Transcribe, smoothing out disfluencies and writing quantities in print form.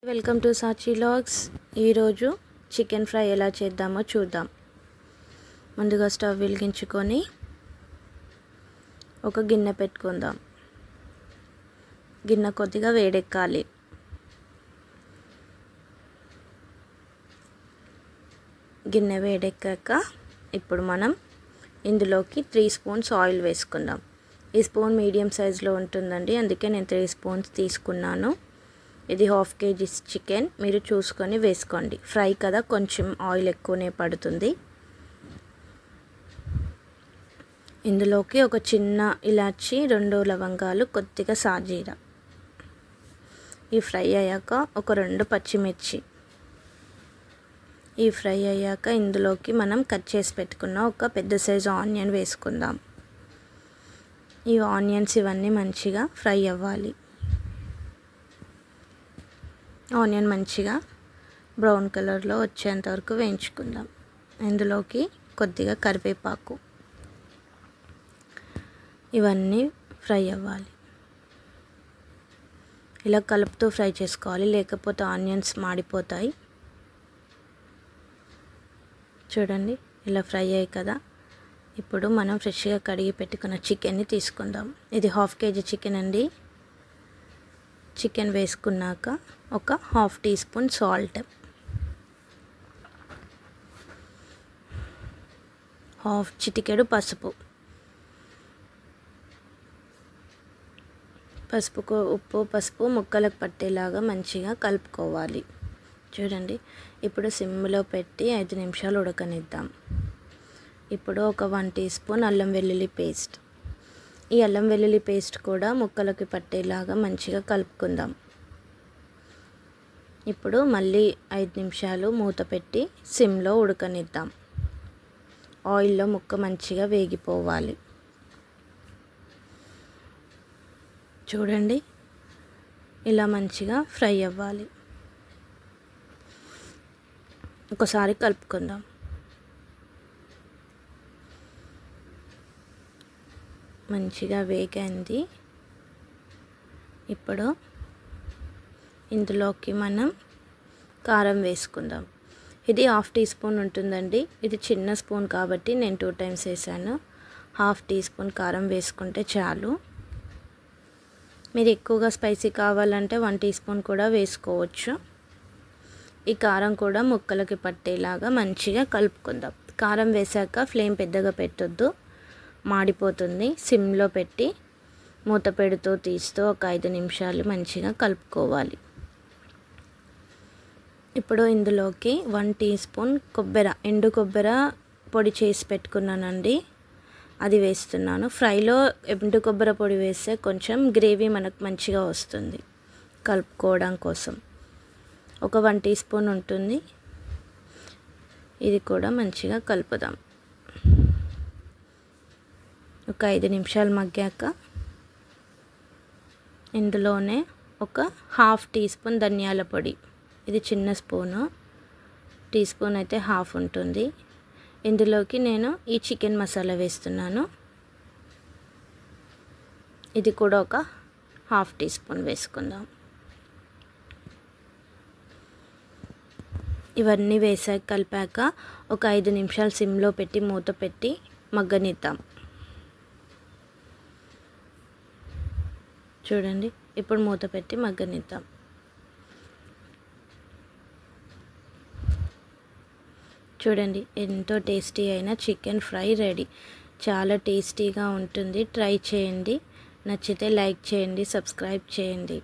Welcome to Sachi vlogs. ఈరోజు chicken fry ఎలా చేద్దామో చూద్దాం. ముందుగా స్టవ్ వెలిగించుకొని ఒక గిన్నె పెట్టుకుందాం. గిన్నె కొద్దిగా వేడెక్కాలి. గిన్నె వేడెక్కాక ఇప్పుడు మనం ఇందులోకి 3 స్పూన్స్ ఆయిల్ వేసుకుందాం. ఈ స్పూన్ మీడియం సైజులో ఉంటుందండి, అందుకే నేను 3 స్పూన్స్ తీసుకున్నాను. ఇది 1/2 kg చికెన్, మీరు చూసుకొని వేసుకోండి. ఫ్రై కదా, కొంచెం ఆయిల్ ఎక్కువనే పడుతుంది. ఇందులోకి ఒక చిన్న ఇలాచి, 2 లవంగాలు, కొద్దిగా సాజీరా. ఈ ఫ్రై అయ్యాక ఒక 2 పచ్చిమిర్చి. ఈ ఫ్రై అయ్యాక ఇందులోకి మనం కట్ చేసి పెట్టుకున్న ఒక పెద్ద సైజు ఆనియన్ వేసుకుందాం. ఈ ఆనియన్స్ ఇవన్నీ మంచిగా ఫ్రై అవ్వాలి. ఆనియన్ మంచిగా బ్రౌన్ కలర్లో వచ్చేంత వరకు వేయించుకుందాం. ఇందులోకి కొద్దిగా కరివేపాకు, ఇవన్నీ ఫ్రై అవ్వాలి. ఇలా కలుపుతూ ఫ్రై చేసుకోవాలి, లేకపోతే ఆనియన్స్ మాడిపోతాయి. చూడండి, ఇలా ఫ్రై అయ్యాయి కదా. ఇప్పుడు మనం ఫ్రెష్గా కడిగి పెట్టుకున్న చికెన్ని తీసుకుందాం. ఇది 1/2 kg చికెన్ అండి. చికెన్ వేసుకున్నాక ఒక 1/2 టీ స్పూన్ సాల్ట్, 1/2 చిటికెడు పసుపు, పసుపు ముక్కలకు పట్టేలాగా మంచిగా కలుపుకోవాలి. చూడండి, ఇప్పుడు సిమ్లో పెట్టి 5 నిమిషాలు ఉడకనిద్దాం. ఇప్పుడు ఒక 1 టీ స్పూన్ అల్లం వెల్లుల్లి పేస్ట్. ఈ అల్లం వెల్లుల్లి పేస్ట్ కూడా ముక్కలకి పట్టేలాగా మంచిగా కలుపుకుందాం. ఇప్పుడు మళ్ళీ 5 నిమిషాలు మూత పెట్టి సిమ్లో ఉడకనిద్దాం. ఆయిల్లో ముక్క మంచిగా వేగిపోవాలి. చూడండి, ఇలా మంచిగా ఫ్రై అవ్వాలి. ఒకసారి కలుపుకుందాం. మంచిగా వేగింది. ఇప్పుడు ఇందులోకి మనం కారం వేసుకుందాం. ఇది 1/2 టీ స్పూన్ ఉంటుందండి. ఇది చిన్న స్పూన్ కాబట్టి నేను 2 టైమ్స్ వేసాను. 1/2 టీ స్పూన్ కారం వేసుకుంటే చాలు. మీరు ఎక్కువగా స్పైసీ కావాలంటే 1 టీ స్పూన్ కూడా వేసుకోవచ్చు. ఈ కారం కూడా ముక్కలకి పట్టేలాగా మంచిగా కలుపుకుందాం. కారం వేసాక ఫ్లేమ్ పెద్దగా పెట్టొద్దు, మాడిపోతుంది. సిమ్లో పెట్టి మూత పెడుతూ తీస్తూ ఒక 5 నిమిషాలు మంచిగా కలుపుకోవాలి. ఇప్పుడు ఇందులోకి 1 టీ స్పూన్ ఎండు కొబ్బరి పొడి చేసి పెట్టుకున్నానండి, అది వేస్తున్నాను. ఫ్రైలో ఎండు కొబ్బరి పొడి వేస్తే కొంచెం గ్రేవీ మనకు మంచిగా వస్తుంది. కలుపుకోవడం కోసం ఒక 1 టీ స్పూన్ ఉంటుంది. ఇది కూడా మంచిగా కలుపుదాం. ఒక 5 నిమిషాలు మగ్గాక ఇందులోనే ఒక 1/2 టీ స్పూన్ ధనియాల పొడి. ఇది చిన్న స్పూను, టీ స్పూన్ అయితే 1/2 ఉంటుంది. ఇందులోకి నేను ఈ చికెన్ మసాలా వేస్తున్నాను. ఇది కూడా ఒక 1/2 టీ స్పూన్ వేసుకుందాం. ఇవన్నీ వేసాక కలిపాక ఒక 5 నిమిషాలు సిమ్లో పెట్టి మూత పెట్టి మగ్గనిద్దాం. చూడండి, ఇప్పుడు మూత పెట్టి మగ్గనిద్దాం. చూడండి, ఎంతో టేస్టీ అయిన చికెన్ ఫ్రై రెడీ. చాలా టేస్టీగా ఉంటుంది. ట్రై చేయండి. నచ్చితే లైక్ చేయండి, సబ్స్క్రైబ్ చేయండి.